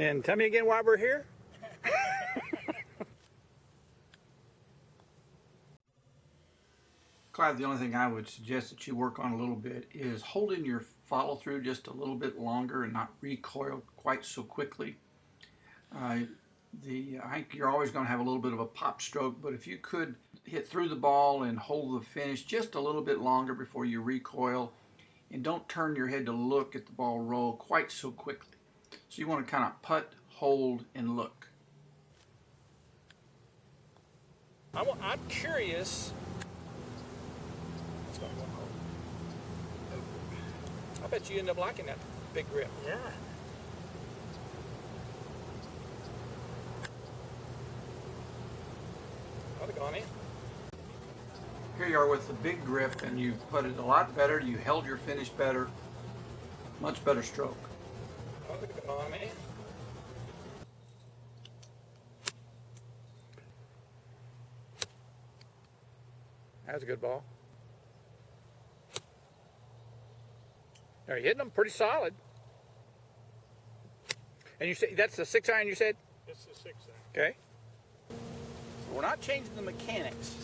And tell me again why we're here. Clyde, the only thing I would suggest that you work on a little bit is holding your follow through just a little bit longer and not recoil quite so quickly. I think you're always going to have a little bit of a pop stroke, but if you could hit through the ball and hold the finish just a little bit longer before you recoil, and don't turn your head to look at the ball roll quite so quickly. So you want to kind of putt, hold, and look. I'm curious. I bet you end up liking that big grip. Yeah. Ought to go on in. Here you are with the big grip, and you put it a lot better. You held your finish better. Much better stroke. Ought to go on in. That's a good ball. Are you hitting them pretty solid? And you say that's the 6-iron you said? It's the 6-iron. Okay. So we're not changing the mechanics.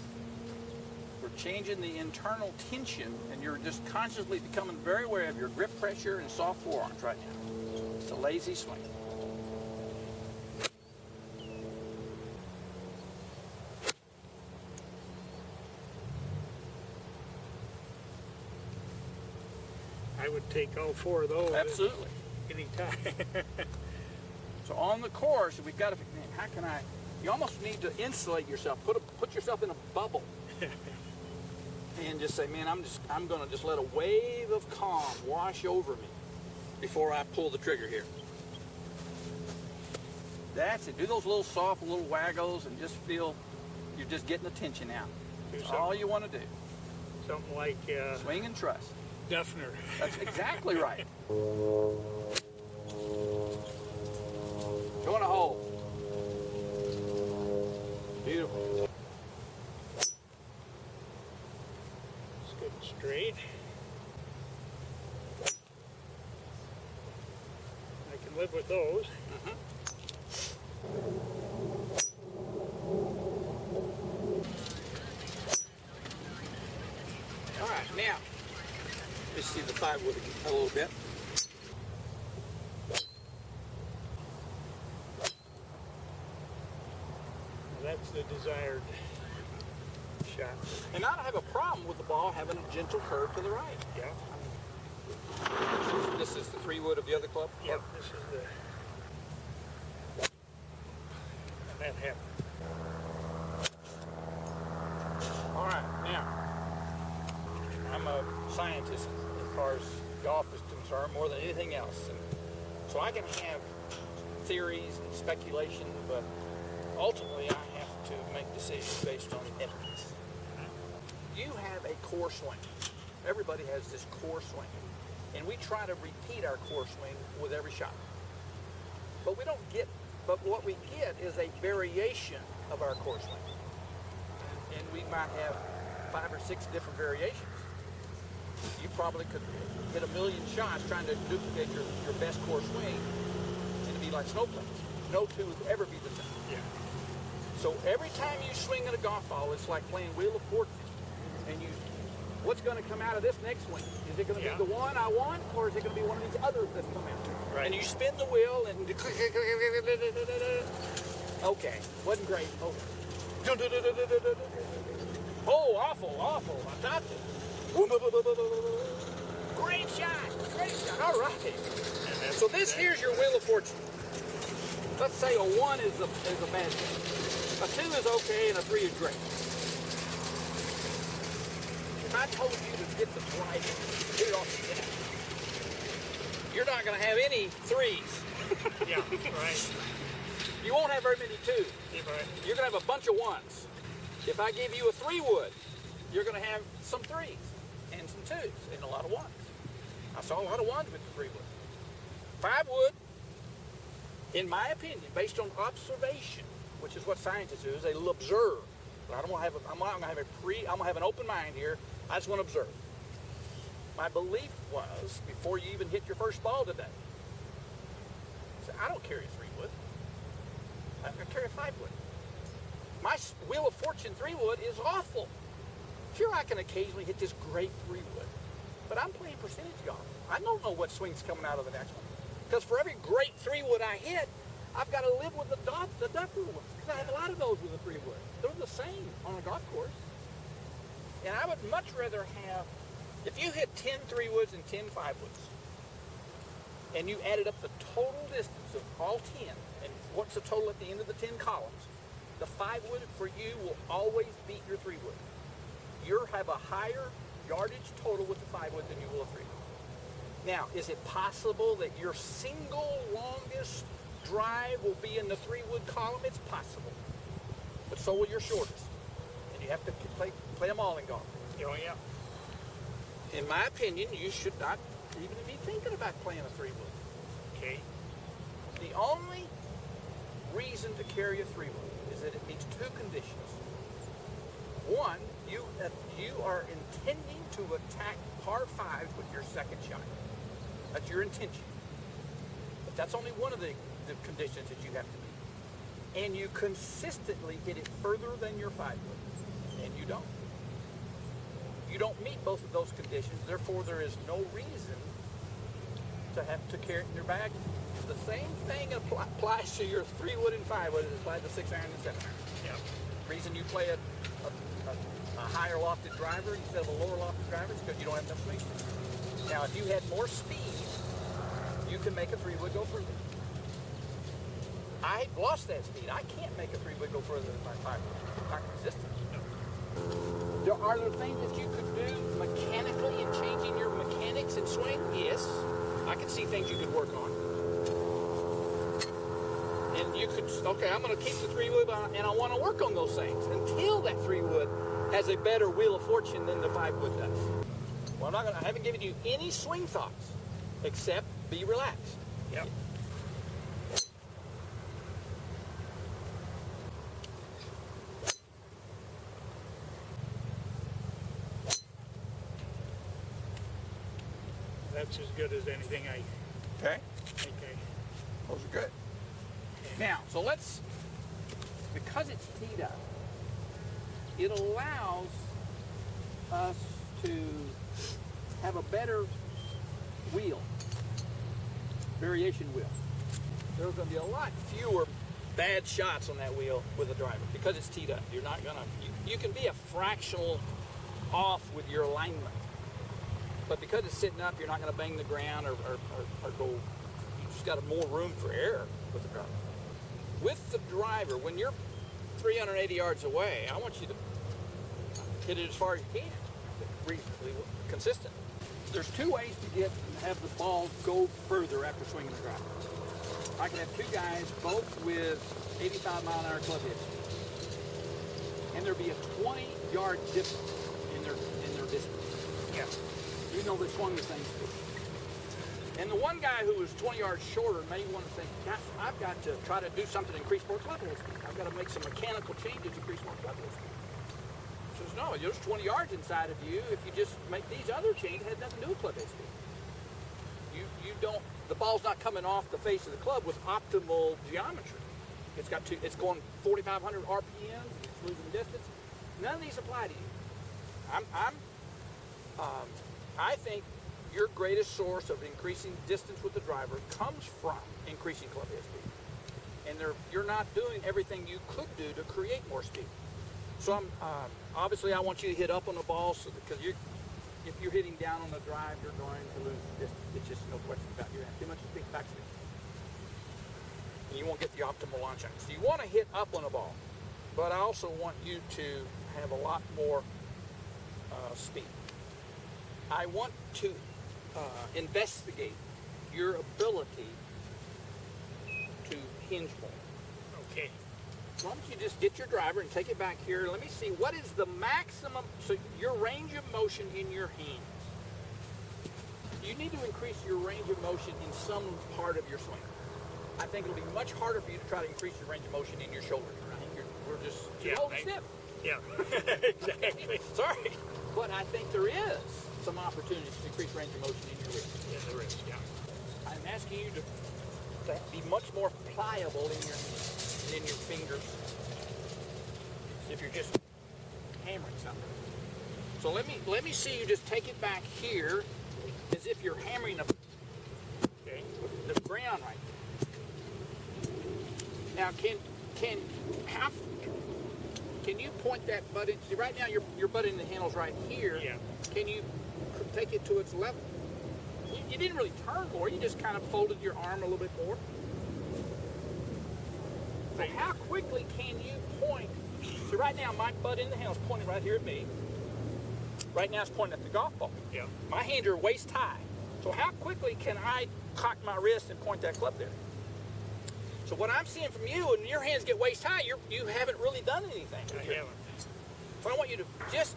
We're changing the internal tension, and you're just consciously becoming very aware of your grip pressure and soft forearms right now. It's a lazy swing. I would take all 4 of those. Absolutely. Anytime. So on the course, we've got to, man, how can I, you almost need to insulate yourself, put yourself in a bubble. And just say, man, I'm going to just let a wave of calm wash over me before I pull the trigger here. That's it. Do those little soft little waggles and just feel you're just getting the tension out. That's all you want to do. Something like swing and trust. Duffner. That's exactly right. Going to hole. Beautiful. It's good and straight. I can live with those. All right, now let's see the 5-wood a little bit. That's the desired shot. And I don't have a problem with the ball having a gentle curve to the right. Yeah. This is the 3-wood of the other club? Yep, this is the... And that happened. All right, now, I'm a scientist as far as golf is concerned, more than anything else. And so I can have theories and speculation, but ultimately I have to make decisions based on evidence. You have a core swing. Everybody has this core swing. And we try to repeat our core swing with every shot. But what we get is a variation of our core swing. And we might have 5 or 6 different variations. You probably could hit a million shots trying to duplicate your best core swing, and it'd be like snowflakes. No two would ever be the same. Yeah. So every time you swing at a golf ball, it's like playing Wheel of Fortune. And what's going to come out of this next swing? Is it going to be the one I want, or is it going to be one of these others that's come out? Right. And you spin the wheel, and okay, wasn't great. Oh, awful. I stopped it. Great shot. All right. So here's your Wheel of Fortune. Let's say a 1 is a bad thing. A 2 is okay, and a 3 is great. If I told you to get the right, hit it off the net, you're not going to have any 3s. Yeah, right. You won't have very many 2s. Yeah, right. You're going to have a bunch of 1s. If I give you a 3-wood, you're going to have some 3s and some 2s and a lot of 1s. I saw a lot of 1s with the 3-wood. 5-wood, in my opinion, based on observation, which is what scientists do, is they'll observe. But I'm gonna have an open mind here. I just want to observe. My belief was, before you even hit your first ball today, I don't carry a 3-wood. I carry a 5-wood. My Wheel of Fortune 3-wood is awful. Sure, I can occasionally hit this great 3-wood, but I'm playing percentage golf. I don't know what swing's coming out of the next one. Because for every great 3-wood I hit, I've got to live with the duffer ones. Because I have a lot of those with a 3-wood. They're the same on a golf course. And I would much rather have, if you hit 10 3-woods and 10 5-woods, and you added up the total distance of all 10, and what's the total at the end of the 10 columns, the 5-wood for you will always beat your 3-wood. You'll have a higher yardage total with the 5-wood than you will a 3-wood. Now, is it possible that your single longest drive will be in the 3-wood column? It's possible. But so will your shortest. And you have to play them all in golf. Oh, yeah. In my opinion, you should not even be thinking about playing a 3-wood. Okay. The only reason to carry a 3-wood is that it meets 2 conditions. One, you are intending to attack par 5s with your second shot. That's your intention. But that's only one of the conditions that you have to meet. And you consistently hit it further than your 5-wood. And you don't. You don't meet both of those conditions, therefore there is no reason to have to carry it in your bag. The same thing applies to your 3-wood and 5-wood as it applies to 6-iron and 7-iron. Yeah. The reason you play a higher lofted driver instead of a lower lofted driver is because you don't have enough swing speed. Now, if you had more speed, you can make a 3-wood go further. I've lost that speed. I can't make a 3-wood go further than my 5-wood. It's not consistent. Are there things that you could do mechanically in changing your mechanics and swing? Yes. I can see things you could work on. And you could, okay, I'm going to keep the 3-wood and I want to work on those things until that 3-wood has a better Wheel of Fortune than the 5-wood does. Well, I haven't given you any swing thoughts except be relaxed. Yep. That's as good as anything I Okay. think Those are good. Now, so because it's teed up, it allows us to have a better wheel, variation wheel. There's going to be a lot fewer bad shots on that wheel with a driver because it's teed up. You're not going to, you can be a fractional off with your alignment. But because it's sitting up, you're not going to bang the ground or go, you just got more room for error with the driver. With the driver, when you're 380 yards away, I want you to hit it as far as you can, reasonably consistent. There's 2 ways to have the ball go further after swinging the driver. I can have 2 guys, both with 85-mile-an-hour club hits, and there'll be a 20-yard difference in their distance. Yeah. You know they swung the same speed. And the one guy who was 20 yards shorter may want to think, gosh, I've got to try to do something to increase more club head speed. I've got to make some mechanical changes to increase more club head speed. He says, no, there's 20 yards inside of you. If you just make these other changes, it has nothing to do with club head speed. You don't, the ball's not coming off the face of the club with optimal geometry. It's going 4,500 RPMs, it's losing distance. None of these apply to you. I think your greatest source of increasing distance with the driver comes from increasing club head speed. And you're not doing everything you could do to create more speed. So obviously I want you to hit up on the ball because if you're hitting down on the drive, you're going to lose distance. It's just no question about it. You're going to have too much speed backswing. And you won't get the optimal launch angle. So you want to hit up on the ball. But I also want you to have a lot more speed. I want to investigate your ability to hinge more. Okay. So why don't you just get your driver and take it back here. Let me see, what is the maximum, so your range of motion in your hands. You need to increase your range of motion in some part of your swing. I think it'll be much harder for you to try to increase your range of motion in your shoulders. Right? We're just holding stiff. Yeah, exactly. Sorry. But I think there is some opportunities to increase range of motion in your wrist. Yeah, there is, yeah. I'm asking you to to be much more pliable in your hand and in your fingers if you're just hammering something. So let me see you just take it back here as if you're hammering the ground right there. Now can you point that butt in? See, right now your butt in the handle's right here. Yeah. Can you take it to its level? You didn't really turn more. You just kind of folded your arm a little bit more. So how quickly can you point? See, right now my butt in the handle is pointing right here at me. Right now it's pointing at the golf ball. Yeah. My hands are waist high. So how quickly can I cock my wrist and point that club there? So what I'm seeing from you, and your hands get waist high, you haven't really done anything. I haven't. So I want you to just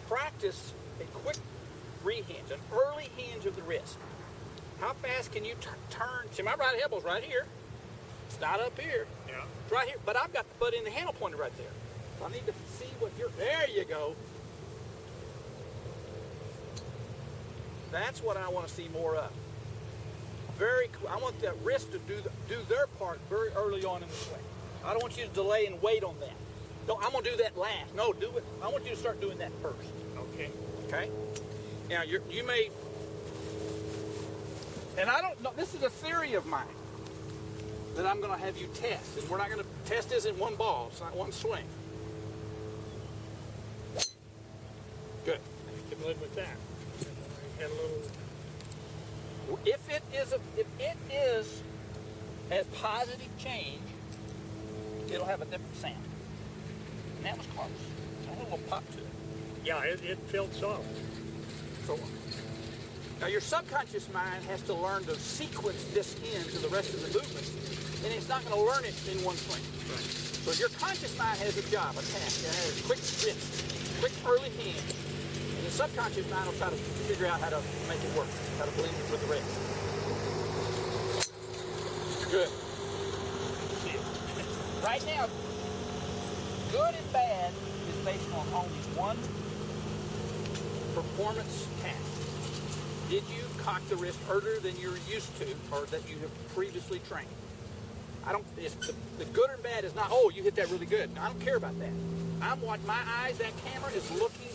practice a quick rehinge, an early hinge of the wrist. How fast can you turn? See, my right elbow's right here. It's not up here. Yeah. It's right here, but I've got the butt in the handle pointed right there. So I need to see what you're, there you go. That's what I want to see more of. I want that wrist to do their part very early on in the swing. I don't want you to delay and wait on that. No, I'm gonna do that last. No, do it. I want you to start doing that first. Okay. Okay. Now you may, and I don't know. This is a theory of mine that I'm gonna have you test, and we're not gonna test this in one ball. It's not one swing. Good. I can live with that. I had a little. If it is a positive change, it'll have a different sound. And that was close. I had a little pop to it. Yeah, it felt soft. So, now your subconscious mind has to learn to sequence this into the rest of the movements, and it's not going to learn it in one swing. Right. So your conscious mind has a job, a task. It has a quick wrist, quick early hand. And the subconscious mind will try to figure out how to make it work, how to blend it with the rest. Good. Right now, good and bad is based on only one performance task. Did you cock the wrist earlier than you're used to, or that you have previously trained? The good or bad is not, oh, you hit that really good. I don't care about that. I'm watching my eyes, that camera is looking.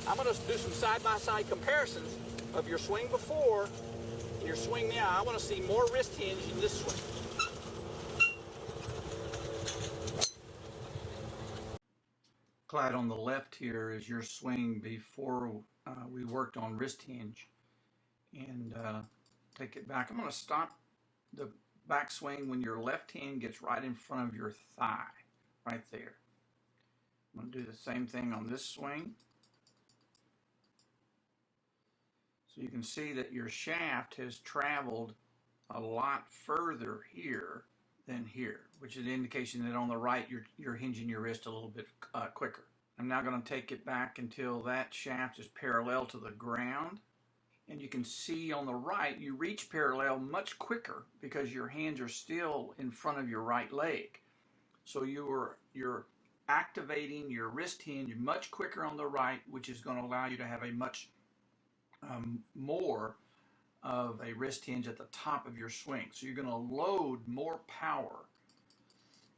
I'm going to do some side-by-side comparisons of your swing before and your swing now. I want to see more wrist hinge in this swing. Clyde, on the left here is your swing before we worked on wrist hinge. And take it back. I'm going to stop the backswing when your left hand gets right in front of your thigh, right there. I'm going to do the same thing on this swing. So you can see that your shaft has traveled a lot further here than here, which is an indication that on the right you're hinging your wrist a little bit quicker. I'm now going to take it back until that shaft is parallel to the ground. And you can see on the right, you reach parallel much quicker because your hands are still in front of your right leg. So you're activating your wrist hinge much quicker on the right, which is going to allow you to have a much more of a wrist hinge at the top of your swing. So you're going to load more power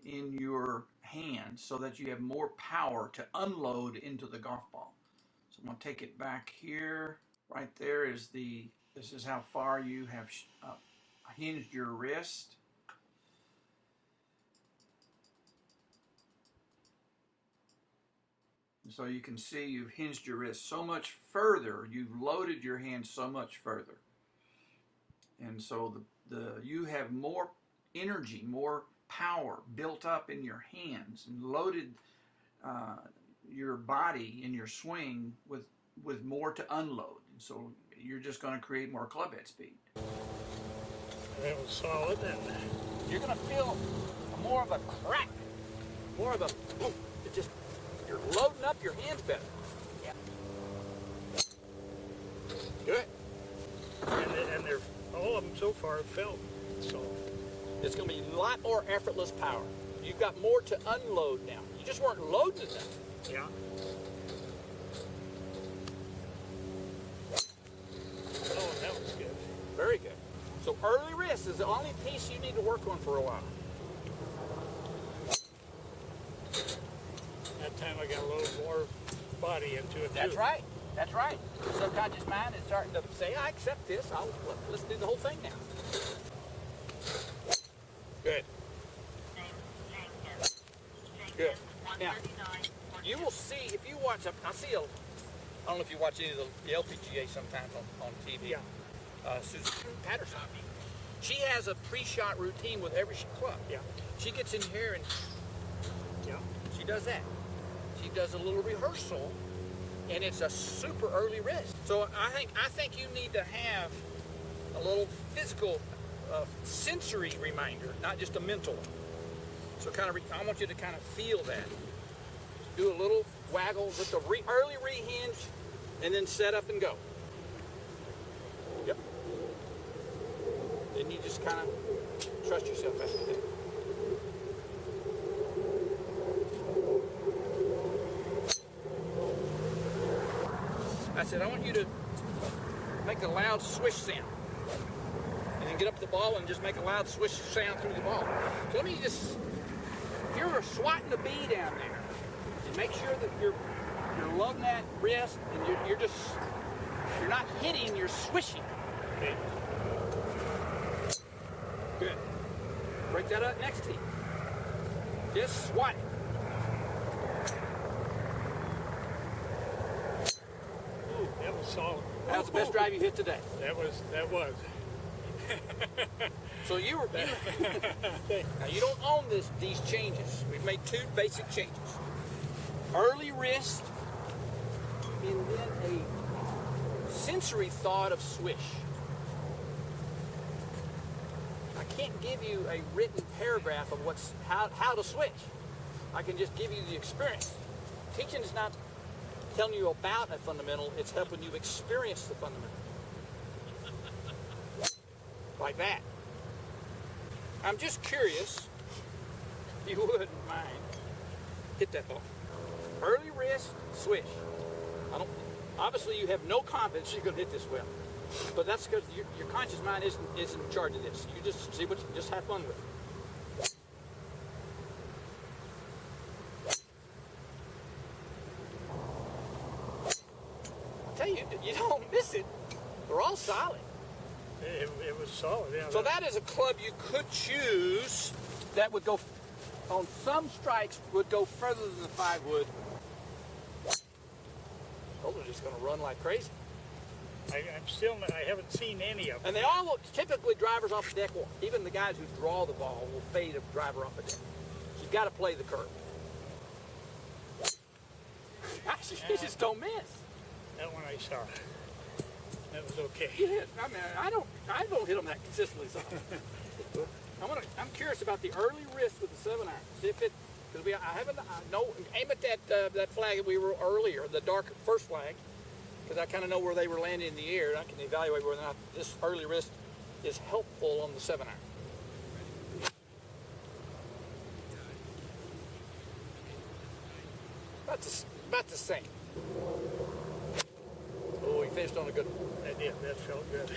in your hand so that you have more power to unload into the golf ball. So I'm going to take it back here. Right there is this is how far you have hinged your wrist. And so you can see you've hinged your wrist so much further, you've loaded your hand so much further. And so you have more energy, more power built up in your hands and loaded your body in your swing with more to unload. So you're just going to create more club head speed. That was solid. And you're going to feel more of a crack, more of a boom. You're loading up your hands better. Yeah. Good. And they're all of them so far have felt so. It's going to be a lot more effortless power. You've got more to unload now. You just weren't loading enough. Yeah. Oh, that was good. Very good. So early wrist rest is the only piece you need to work on for a while. That time I got a little more body into it. That's too. right. That's right. The subconscious mind is starting to say, I accept this. Let's do the whole thing now. Good. Good. Now, you will see, if you watch, I don't know if you watch any of the LPGA sometimes on TV. Yeah. Susan Patterson. She has a pre-shot routine with every club. Yeah. She gets in here and Yeah. she does that. She does a little rehearsal, and it's a super early wrist. So I think you need to have a little physical, sensory reminder, not just a mental one. So I want you to kind of feel that. Do a little waggle with the early rehinge, and then set up and go. Yep. Then you just kind of trust yourself after that. I said, I want you to make a loud swish sound. And then get up to the ball and just make a loud swish sound through the ball. So let me just, if you're swatting the bee down there, and make sure that you're loving that wrist, and you're not hitting, you're swishing. Okay. Good. Break that up next tee. Just swat it. That was solid. That was the best drive you hit today. That was. So you were now you don't own these changes. We've made two basic changes. Early wrist, and then a sensory thought of swish. I can't give you a written paragraph of how to switch. I can just give you the experience. Teaching is not telling you about a fundamental, it's helping you experience the fundamental. Like that. I'm just curious, if you wouldn't mind, hit that ball. Early wrist, swish. Obviously you have no confidence you're going to hit this well. But that's because your conscious mind isn't in charge of this. You just just have fun with it. I tell you, you don't miss it. They're all solid. It was solid. Yeah. So that is a club you could choose that would go, on some strikes, would go further than the 5 would. Those are just going to run like crazy. I haven't seen any of them. And they all look, typically drivers off the deck, even the guys who draw the ball will fade a driver off the deck. So you've got to play the curve. Gosh, you just don't miss. That one I saw. That was okay. Yeah, I mean, I don't hit them that consistently. So I'm curious about the early wrist with the 7-iron. See if it, because aim at that flag that we were earlier, the dark first flag, because I kind of know where they were landing in the air, and I can evaluate whether or not this early wrist is helpful on the 7-iron. About the same. Oh, he finished on a good one. That felt good.